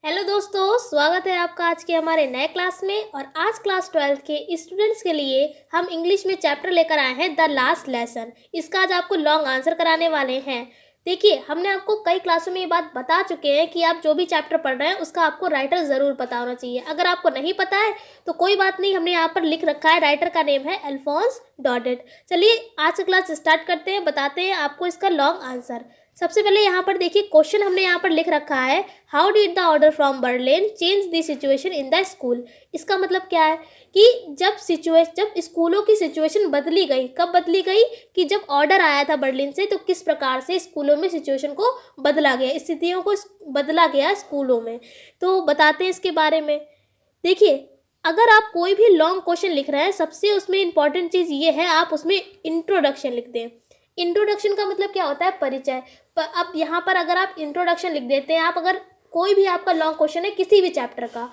Hello दोस्तों, स्वागत है आपका आज के हमारे नए क्लास में। और आज क्लास 12th के स्टूडेंट्स के लिए हम इंग्लिश में चैप्टर लेकर आए हैं द लास्ट लेसन। इसका आज आपको लॉन्ग आंसर कराने वाले हैं। देखिए, हमने आपको कई क्लासों में ये बात बता चुके हैं कि आप जो भी चैप्टर पढ़ रहे हैं उसका आपको राइटर ज़रूर पता होना चाहिए। अगर आपको नहीं पता है तो कोई बात नहीं, हमने यहाँ पर लिख रखा है, राइटर का नेम है अल्फोंस डॉडेट। चलिए आज का क्लास स्टार्ट करते हैं, बताते हैं आपको इसका लॉन्ग आंसर। सबसे पहले यहाँ पर देखिए, क्वेश्चन हमने यहाँ पर लिख रखा है, how did the order from Berlin change the situation in the school. इसका मतलब क्या है कि जब स्कूलों की सिचुएशन बदली गई, कब बदली गई कि जब ऑर्डर आया था बर्लिन से, तो किस प्रकार से स्कूलों में सिचुएशन को बदला गया, स्थितियों को बदला गया स्कूलों में। तो बताते हैं इसके बारे में। देखिए, अगर आप कोई भी लॉन्ग क्वेश्चन लिख रहे हैं, सबसे उसमें इंपॉर्टेंट चीज़ ये है, आप उसमें इंट्रोडक्शन लिख दें। इंट्रोडक्शन का मतलब क्या होता है? परिचय। अब यहाँ पर अगर आप इंट्रोडक्शन लिख देते हैं, आप अगर कोई भी आपका लॉन्ग क्वेश्चन है किसी भी चैप्टर का,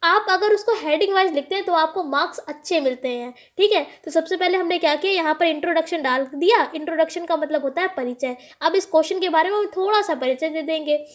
आप अगर उसको हेडिंग वाइज लिखते हैं तो आपको मार्क्स अच्छे मिलते हैं। ठीक है, तो सबसे पहले हमने क्या किया, यहाँ पर इंट्रोडक्शन डाल दिया। इंट्रोडक्शन का मतलब होता है परिचय। अब इस क्वेश्चन के बारे में हम थोड़ा सा परिचय दे देंगे।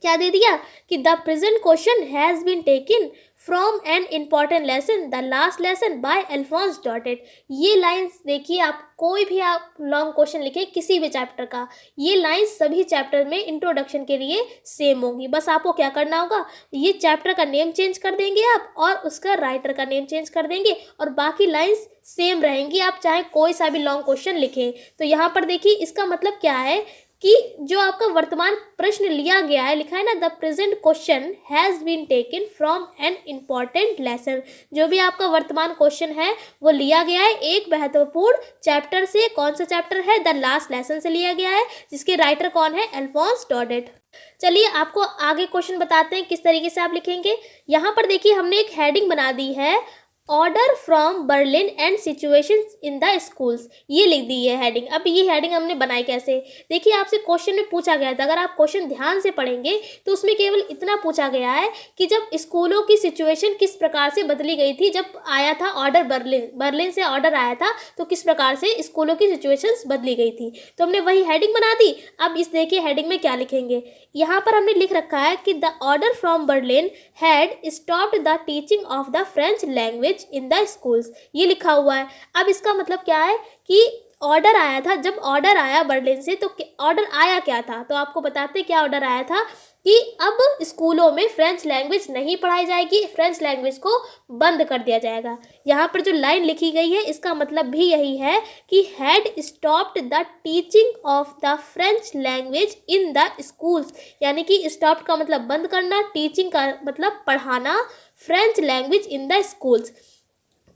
क्या दे दिया कि the present question has been taken from an important lesson the last lesson by Alphonse Daudet. ये लाइंस देखिए, आप कोई भी आप लॉन्ग क्वेश्चन लिखे किसी भी चैप्टर का, ये लाइंस सभी चैप्टर में इंट्रोडक्शन के लिए सेम होंगी। बस आपको क्या करना होगा, ये चैप्टर का नेम चेंज कर देंगे आप, और उसका राइटर का नेम चेंज कर देंगे, और बाकी लाइंस सेम रहेंगी, आप चाहे कोई सा भी लॉन्ग क्वेश्चन लिखें। तो यहाँ पर देखिए, इसका मतलब क्या है कि जो आपका वर्तमान प्रश्न लिया गया है, लिखा है ना, the present question has been taken from an important lesson. जो भी आपका वर्तमान क्वेश्चन है वो लिया गया है एक महत्वपूर्ण चैप्टर से। कौन सा चैप्टर है? द लास्ट लेसन से लिया गया है, जिसके राइटर कौन है? अल्फोंस डॉडेट। चलिए आपको आगे क्वेश्चन बताते हैं किस तरीके से आप लिखेंगे। यहाँ पर देखिए, हमने एक हेडिंग बना दी है, order from Berlin and situations in the schools. ये लिख दी है हेडिंग। अब ये हेडिंग हमने बनाई कैसे? देखिए, आपसे क्वेश्चन में पूछा गया था, अगर आप क्वेश्चन ध्यान से पढ़ेंगे तो उसमें केवल इतना पूछा गया है कि जब स्कूलों की सिचुएशन किस प्रकार से बदली गई थी, जब आया था ऑर्डर बर्लिन से ऑर्डर आया था, तो किस प्रकार से स्कूलों की सिचुएशंस बदली गई थी। तो हमने वही हेडिंग बना दी। अब इस देखिए हेडिंग में क्या लिखेंगे। यहाँ पर हमने लिख रखा है कि the order from Berlin had stopped the teaching of the French language in the schools. ये लिखा हुआ है। अब इसका मतलब क्या है कि ऑर्डर आया था, जब ऑर्डर आया बर्लिन से, तो ऑर्डर आया क्या था? तो आपको बताते क्या ऑर्डर आया था कि अब स्कूलों में फ्रेंच लैंग्वेज नहीं पढ़ाई जाएगी, फ्रेंच लैंग्वेज को बंद कर दिया जाएगा। यहाँ पर जो लाइन लिखी गई है, इसका मतलब भी यही है कि had stopped the teaching of the French language in the schools. यानी कि स्टॉप का मतलब बंद करना, टीचिंग का मतलब पढ़ाना French language in the schools.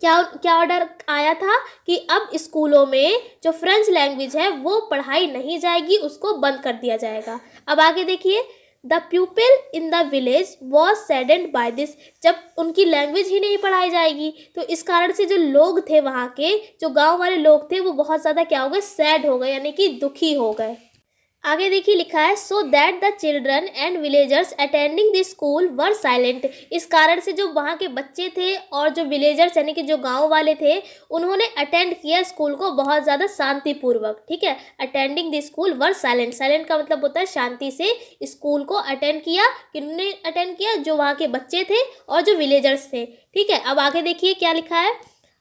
क्या क्या ऑर्डर आया था कि अब स्कूलों में जो फ्रेंच लैंग्वेज है वो पढ़ाई नहीं जाएगी, उसको बंद कर दिया जाएगा। अब आगे देखिए, the pupil in the village was saddened by this. जब उनकी लैंग्वेज ही नहीं पढ़ाई जाएगी तो इस कारण से जो लोग थे, वहाँ के जो गांव वाले लोग थे, वो बहुत ज़्यादा क्या हो गए? सैड हो गए, यानी कि दुखी हो गए। आगे देखिए लिखा है, so that the children and villagers attending the school were silent. इस कारण से जो वहाँ के बच्चे थे और जो विलेजर्स यानी कि जो गांव वाले थे, उन्होंने अटेंड किया स्कूल को बहुत ज़्यादा शांतिपूर्वक। ठीक है, attending the school were silent. Silent का मतलब होता है शांति से स्कूल को अटेंड किया। किन्होंने अटेंड किया? जो वहाँ के बच्चे थे और जो विलेजर्स थे। ठीक है, अब आगे देखिए क्या लिखा है।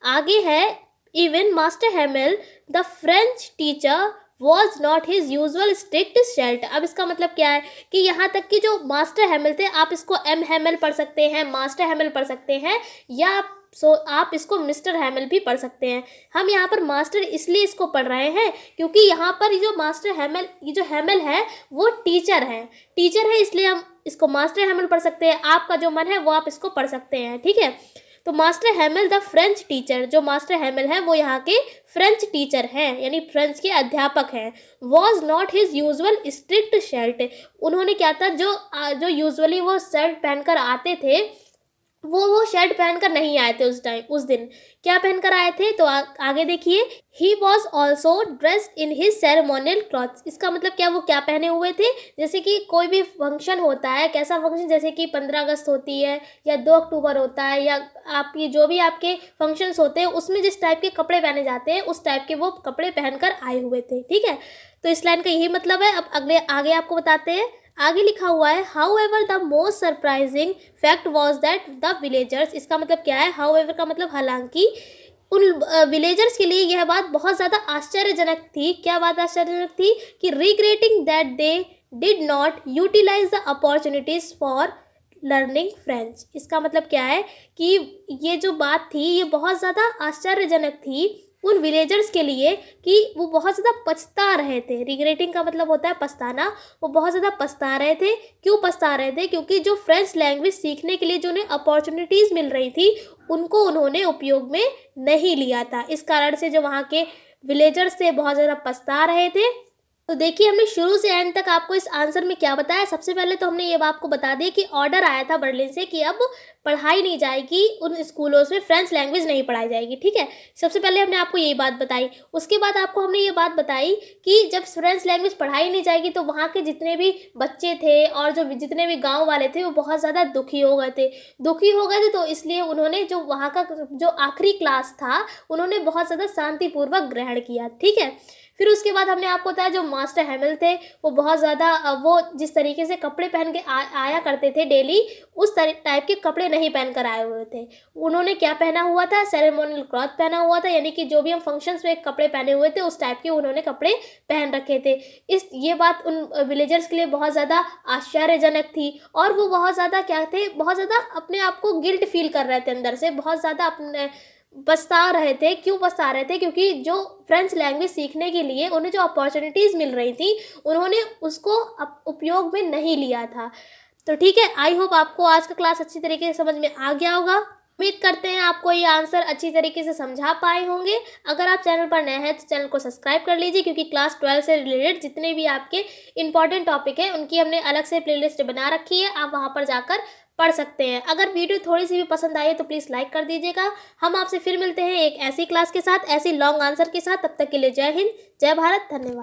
आगे है, even master Hamel the French teacher was not his usual strict shalt. अब इसका मतलब क्या है कि यहाँ तक कि जो मास्टर हेमिल थे, आप इसको एम हेमिल पढ़ सकते हैं, मास्टर हेमिल पढ़ सकते हैं, या आप इसको मिस्टर हेमिल भी पढ़ सकते हैं। हम यहाँ पर मास्टर इसलिए इसको पढ़ रहे हैं क्योंकि यहाँ पर जो मास्टर हेमिल, ये जो हेमिल है वो टीचर है। इसलिए हम इसको मास्टर हेमिल पढ़ सकते हैं। आपका जो मन है वो आप इसको पढ़ सकते हैं। ठीक है, तो master Hemil the French teacher, जो मास्टर हेमिल है वो यहाँ के फ्रेंच टीचर हैं, यानी फ्रेंच के अध्यापक हैं। Was not his usual strict shirt. उन्होंने क्या था, जो यूजुअली वो शर्ट पहनकर आते थे, वो शर्ट पहनकर नहीं आए थे उस दिन। क्या पहनकर आए थे? तो आगे देखिए, he was also dressed in his ceremonial clothes. इसका मतलब क्या, वो क्या पहने हुए थे? जैसे कि कोई भी फंक्शन होता है, कैसा फंक्शन, जैसे कि 15 अगस्त होती है या 2 अक्टूबर होता है, या आपकी जो भी आपके फंक्शंस होते हैं उसमें जिस टाइप के कपड़े पहने जाते हैं, उस टाइप के वो कपड़े पहनकर आए हुए थे। ठीक है, तो इस लाइन का यही मतलब है। अब आगे आपको बताते हैं। आगे लिखा हुआ है how ever the most surprising fact was that the villagers. इसका मतलब क्या है? हाउ एवर का मतलब हालांकि उन विलेजर्स के लिए यह बात बहुत ज़्यादा आश्चर्यजनक थी। क्या बात आश्चर्यजनक थी? कि regretting that they did not utilise the opportunities for learning French. इसका मतलब क्या है कि ये जो बात थी ये बहुत ज़्यादा आश्चर्यजनक थी उन विलेजर्स के लिए कि वो बहुत ज़्यादा पछता रहे थे। रिग्रेटिंग का मतलब होता है पछताना। वो बहुत ज़्यादा पछता रहे थे। क्यों पछता रहे थे? क्योंकि जो फ्रेंच लैंग्वेज सीखने के लिए जो उन्हें अपॉर्चुनिटीज़ मिल रही थी उनको उन्होंने उपयोग में नहीं लिया था। इस कारण से जो वहाँ के विलेजर्स थे बहुत ज़्यादा पछता रहे थे। तो देखिए हमने शुरू से एंड तक आपको इस आंसर में क्या बताया। सबसे पहले तो हमने ये आपको बता दिया कि ऑर्डर आया था बर्लिन से कि अब पढ़ाई नहीं जाएगी, उन स्कूलों में फ्रेंच लैंग्वेज नहीं पढ़ाई जाएगी। ठीक है, सबसे पहले हमने आपको ये बात बताई। उसके बाद आपको हमने ये बात बताई कि जब फ्रेंच लैंग्वेज पढ़ाई नहीं जाएगी तो वहाँ के जितने भी बच्चे थे और जो जितने भी गाँव वाले थे वो बहुत ज़्यादा दुखी हो गए थे। तो इसलिए उन्होंने जो वहाँ का जो आखिरी क्लास था उन्होंने बहुत ज़्यादा शांतिपूर्वक ग्रहण किया। ठीक है, फिर उसके बाद हमने आपको बताया जो मास्टर हैमिल थे वो बहुत ज़्यादा वो जिस तरीके से कपड़े पहन के आया करते थे डेली, उस टाइप के कपड़े नहीं पहन कर आए हुए थे। उन्होंने क्या पहना हुआ था? सेरेमोनियल क्लॉथ पहना हुआ था, यानी कि जो भी हम फंक्शंस में कपड़े पहने हुए थे उस टाइप के उन्होंने कपड़े पहन रखे थे। ये बात उन विलेजर्स के लिए बहुत ज़्यादा आश्चर्यजनक थी और वो बहुत ज़्यादा क्या थे, बहुत ज़्यादा अपने आप को गिल्ट फील कर रहे थे अंदर से, बहुत ज़्यादा अपने पछता रहे थे। क्यों पछता रहे थे? क्योंकि जो फ्रेंच लैंग्वेज सीखने के लिए उन्हें जो अपॉर्चुनिटीज़ मिल रही थी उन्होंने उसको उपयोग में नहीं लिया था। तो ठीक है, आई होप आपको आज का क्लास अच्छी तरीके से समझ में आ गया होगा। उम्मीद करते हैं आपको ये आंसर अच्छी तरीके से समझा पाए होंगे। अगर आप चैनल पर नए हैं तो चैनल को सब्सक्राइब कर लीजिए, क्योंकि क्लास 12 से रिलेटेड जितने भी आपके इंपॉर्टेंट टॉपिक हैं उनकी हमने अलग से प्लेलिस्ट बना रखी है, आप वहाँ पर जाकर पढ़ सकते हैं। अगर वीडियो थोड़ी सी भी पसंद आई है तो प्लीज़ लाइक कर दीजिएगा। हम आपसे फिर मिलते हैं एक ऐसी क्लास के साथ, ऐसी लॉन्ग आंसर के साथ। तब तक के लिए जय हिंद, जय भारत, धन्यवाद।